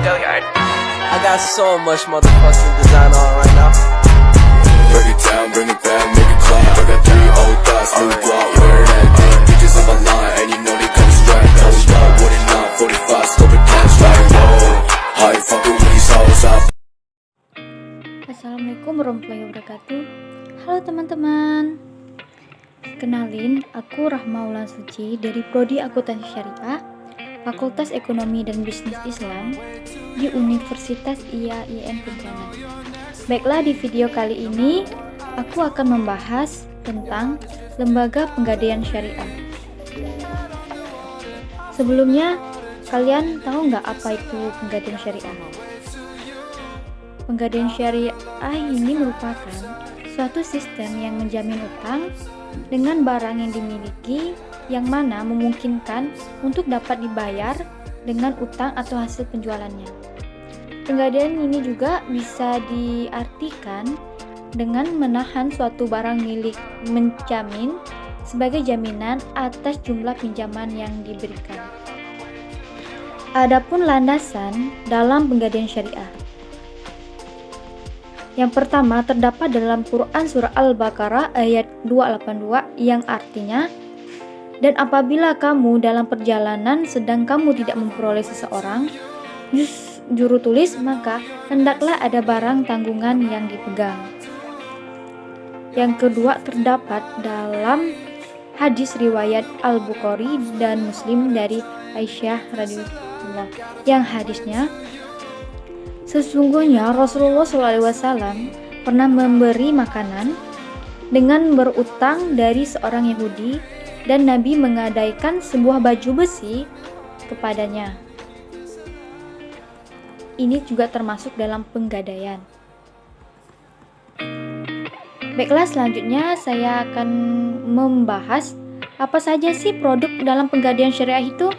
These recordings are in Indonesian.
I got so much motherfucking design on right now. Break it down, bring it back, make it clap. I got 3 old thoughts, new block, where that day. Bitches on my line, and you know they come straight. Hold up, what it not, 45, scope it cash like whoa. How you fucking with these hoes up? Assalamualaikum warahmatullahi wabarakatuh. Halo teman-teman. Kenalin, aku Rahma Wulan Suci dari Prodi Akuntansi Syariah, Fakultas Ekonomi dan Bisnis Islam di Universitas IAIN Pontianak. Baiklah, di video kali ini aku akan membahas tentang Lembaga Penggadaian Syariah. Sebelumnya, kalian tahu nggak apa itu penggadaian syariah? Penggadaian syariah ini merupakan suatu sistem yang menjamin utang dengan barang yang dimiliki yang mana memungkinkan untuk dapat dibayar dengan utang atau hasil penjualannya. Penggadaian ini juga bisa diartikan dengan menahan suatu barang milik menjamin sebagai jaminan atas jumlah pinjaman yang diberikan. Adapun landasan dalam penggadaian syariah. Yang pertama terdapat dalam Quran surah Al-Baqarah ayat 282 yang artinya, dan apabila kamu dalam perjalanan sedang kamu tidak memperoleh seseorang juru tulis, maka hendaklah ada barang tanggungan yang dipegang. Yang kedua terdapat dalam hadis riwayat Al-Bukhari dan Muslim dari Aisyah radhiyallahu yang hadisnya, sesungguhnya Rasulullah SAW pernah memberi makanan dengan berutang dari seorang Yahudi dan Nabi menggadaikan sebuah baju besi kepadanya. Ini juga termasuk dalam penggadaian. Baiklah, selanjutnya saya akan membahas apa saja sih produk dalam penggadaian syariah itu.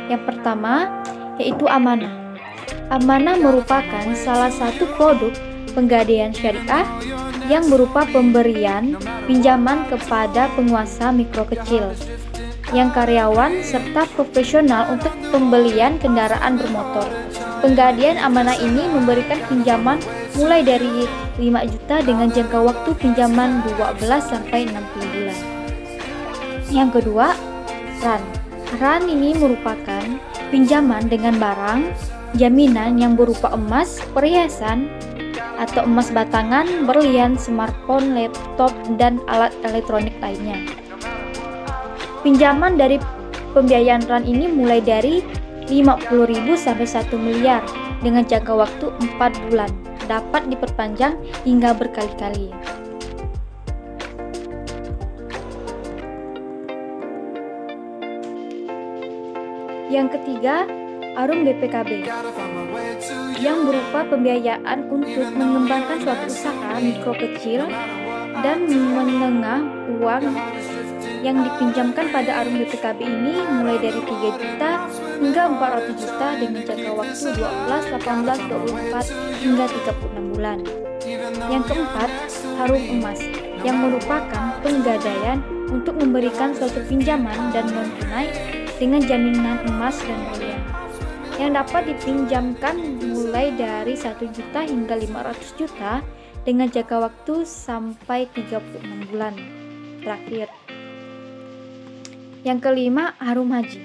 Yang pertama yaitu amanah. Amanah merupakan salah satu produk penggadaian syariah yang berupa pemberian pinjaman kepada pengusaha mikro kecil, yang karyawan serta profesional untuk pembelian kendaraan bermotor. Penggadaian amanah ini memberikan pinjaman mulai dari 5 juta dengan jangka waktu pinjaman 12 sampai 60 bulan. Yang kedua, RAN. RAN ini merupakan pinjaman dengan barang jaminan yang berupa emas, perhiasan, atau emas batangan, berlian, smartphone, laptop, dan alat elektronik lainnya. Pinjaman dari pembiayaan RAN ini mulai dari 50.000 sampai 1 miliar dengan jangka waktu 4 bulan, dapat diperpanjang hingga berkali-kali. Yang ketiga, Arum BPKB yang berupa pembiayaan untuk mengembangkan suatu usaha mikro kecil dan menengah. Uang yang dipinjamkan pada Arum BPKB ini mulai dari 3 juta hingga 400 juta dengan jangka waktu 12, 18, 24 hingga 36 bulan. Yang keempat, Harum Emas yang merupakan penggadaian untuk memberikan suatu pinjaman dan non tunai dengan jaminan emas dan berlian yang dapat dipinjamkan mulai dari 1 juta hingga 500 juta dengan jangka waktu sampai 36 bulan. Terakhir, yang kelima, Harum Haji.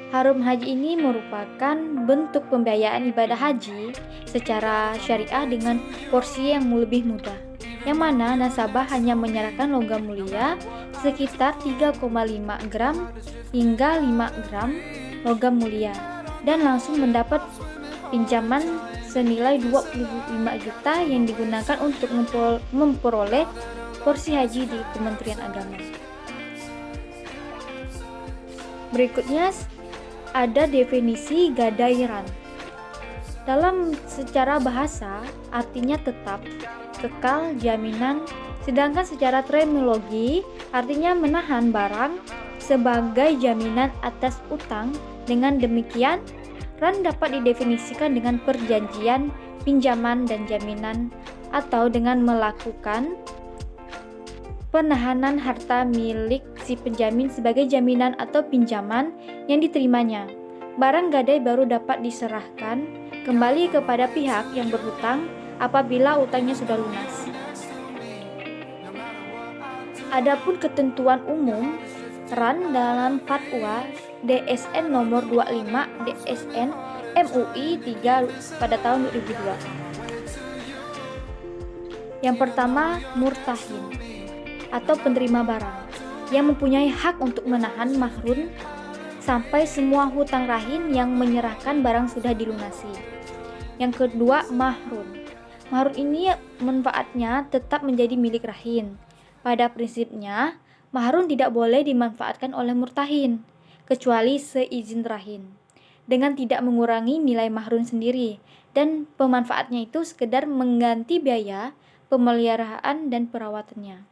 Harum Haji ini merupakan bentuk pembiayaan ibadah haji secara syariah dengan porsi yang lebih mudah, yang mana nasabah hanya menyerahkan logam mulia sekitar 3,5 gram hingga 5 gram logam mulia dan langsung mendapat pinjaman senilai 25 juta yang digunakan untuk memperoleh porsi haji di Kementerian Agama. Berikutnya ada definisi gadai RAN. Dalam secara bahasa artinya tetap, kekal, jaminan, sedangkan secara terminologi artinya menahan barang sebagai jaminan atas utang. Dengan demikian, RAN dapat didefinisikan dengan perjanjian pinjaman dan jaminan atau dengan melakukan penahanan harta milik si penjamin sebagai jaminan atau pinjaman yang diterimanya. barang gadai baru dapat diserahkan kembali kepada pihak yang berhutang apabila utangnya sudah lunas. Adapun ketentuan umum RAN dalam Fatwa DSN nomor 25 DSN MUI 3 pada tahun 2002. Yang pertama, murtahin atau penerima barang yang mempunyai hak untuk menahan mahrun sampai semua hutang rahin yang menyerahkan barang sudah dilunasi. Yang kedua, mahrun. Mahrun ini manfaatnya tetap menjadi milik rahin. Pada prinsipnya, mahrun tidak boleh dimanfaatkan oleh murtahin kecuali seizin rahin, dengan tidak mengurangi nilai mahrun sendiri, dan pemanfaatnya itu sekedar mengganti biaya pemeliharaan dan perawatannya.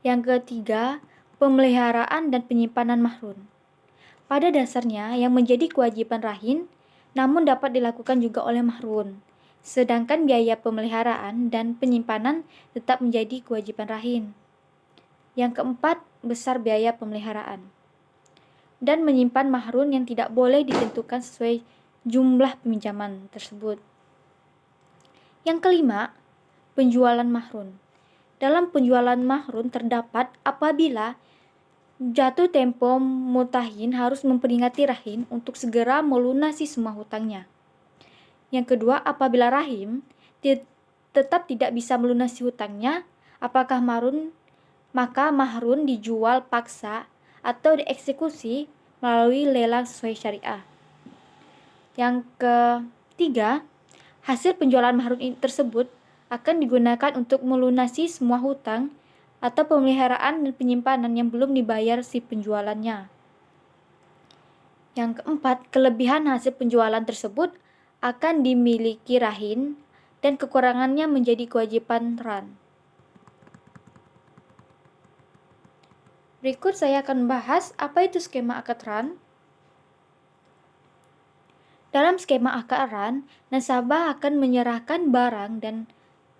Yang ketiga, pemeliharaan dan penyimpanan mahrun. Pada dasarnya yang menjadi kewajiban rahin, namun dapat dilakukan juga oleh mahrun. Sedangkan biaya pemeliharaan dan penyimpanan tetap menjadi kewajiban rahin. Yang keempat, besar biaya pemeliharaan dan menyimpan mahrun yang tidak boleh ditentukan sesuai jumlah peminjaman tersebut. Yang kelima, penjualan mahrun. Dalam penjualan mahrun terdapat apabila jatuh tempo mutahin harus memperingati rahin untuk segera melunasi semua hutangnya. Yang kedua, apabila rahim tetap tidak bisa melunasi hutangnya, maka mahrun dijual paksa atau dieksekusi melalui lelang sesuai syariah. Yang ketiga, hasil penjualan mahrun tersebut akan digunakan untuk melunasi semua hutang atau pemeliharaan dan penyimpanan yang belum dibayar si penjualannya. Yang keempat, kelebihan hasil penjualan tersebut akan dimiliki rahin dan kekurangannya menjadi kewajiban RAN. Berikut saya akan membahas apa itu skema akad RAN. Dalam skema akad RAN, nasabah akan menyerahkan barang dan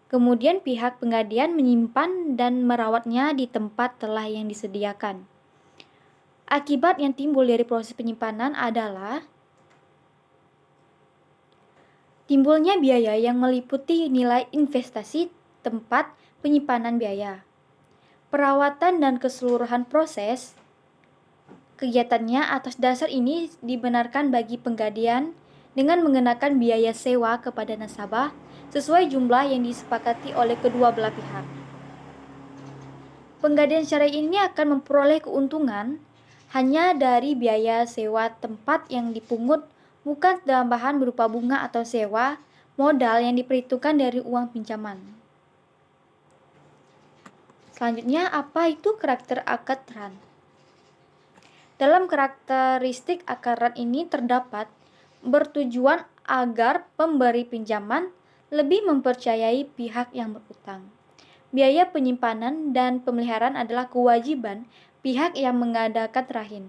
kemudian pihak penggadian menyimpan dan merawatnya di tempat telah yang disediakan. Akibat yang timbul dari proses penyimpanan adalah timbulnya biaya yang meliputi nilai investasi tempat penyimpanan biaya, perawatan dan keseluruhan proses kegiatannya. Atas dasar ini dibenarkan bagi penggadian dengan mengenakan biaya sewa kepada nasabah sesuai jumlah yang disepakati oleh kedua belah pihak. Penggadian syar'i ini akan memperoleh keuntungan hanya dari biaya sewa tempat yang dipungut, bukan tambahan berupa bunga atau sewa modal yang diperhitungkan dari uang pinjaman. Selanjutnya, apa itu karakter akad RAN? Dalam karakteristik akad RAN ini terdapat bertujuan agar pemberi pinjaman lebih mempercayai pihak yang berutang. Biaya penyimpanan dan pemeliharaan adalah kewajiban pihak yang mengadakan rahin.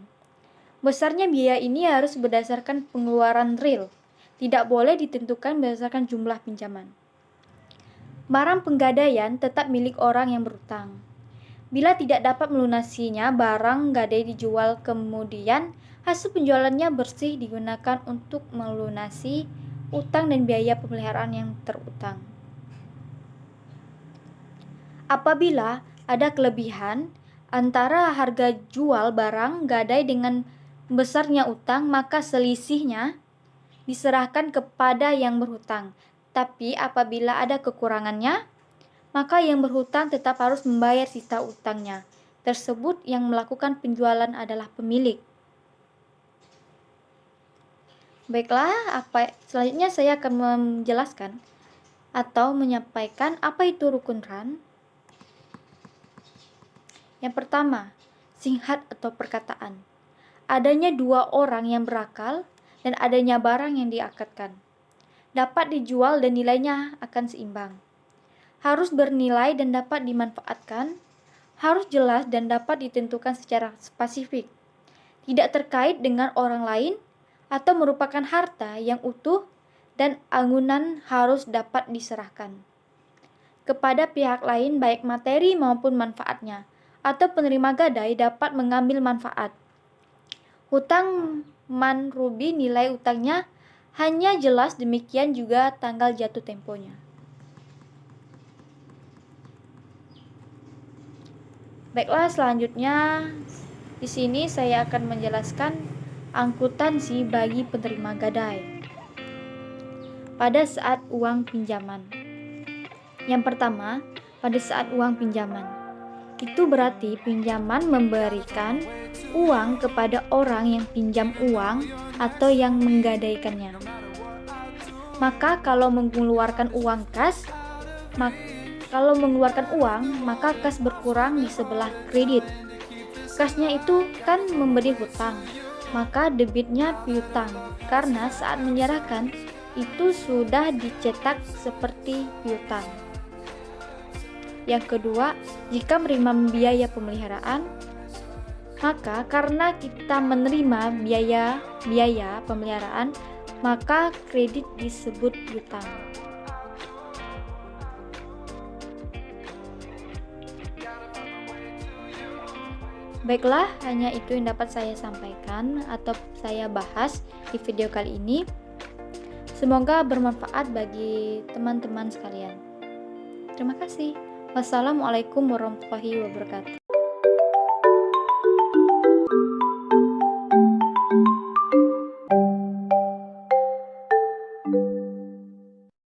Besarnya biaya ini harus berdasarkan pengeluaran real, tidak boleh ditentukan berdasarkan jumlah pinjaman. Barang penggadaian tetap milik orang yang berutang. Bila tidak dapat melunasinya, barang gadai dijual, kemudian hasil penjualannya bersih digunakan untuk melunasi utang dan biaya pemeliharaan yang terutang. Apabila ada kelebihan antara harga jual barang gadai dengan besarnya utang, maka selisihnya diserahkan kepada yang berhutang. Tapi apabila ada kekurangannya, maka yang berhutang tetap harus membayar sisa utangnya tersebut. Yang melakukan penjualan adalah pemilik. Baiklah, selanjutnya saya akan menjelaskan atau menyampaikan apa itu rukun RAN. Yang pertama, singhat atau perkataan. Adanya dua orang yang berakal dan adanya barang yang diakadkan. Dapat dijual dan nilainya akan seimbang. Harus bernilai dan dapat dimanfaatkan. Harus jelas dan dapat ditentukan secara spesifik. Tidak terkait dengan orang lain atau merupakan harta yang utuh, dan anggunan harus dapat diserahkan kepada pihak lain baik materi maupun manfaatnya, atau penerima gadai dapat mengambil manfaat. Hutang Man Ruby nilai utangnya hanya jelas, demikian juga tanggal jatuh temponya. Baiklah, selanjutnya di sini saya akan menjelaskan akuntansi bagi penerima gadai pada saat uang pinjaman. Yang pertama, pada saat uang pinjaman. Itu berarti pinjaman memberikan uang kepada orang yang pinjam uang atau yang menggadaikannya. Maka kalau mengeluarkan uang kas, maka kas berkurang di sebelah kredit. Kasnya itu kan memberi hutang, maka debitnya piutang, karena saat menyerahkan itu sudah dicetak seperti piutang. Yang kedua, jika menerima biaya pemeliharaan, maka karena kita menerima biaya pemeliharaan, maka kredit disebut piutang. Baiklah, hanya itu yang dapat saya sampaikan atau saya bahas di video kali ini. Semoga bermanfaat bagi teman-teman sekalian. Terima kasih. Wassalamualaikum warahmatullahi wabarakatuh.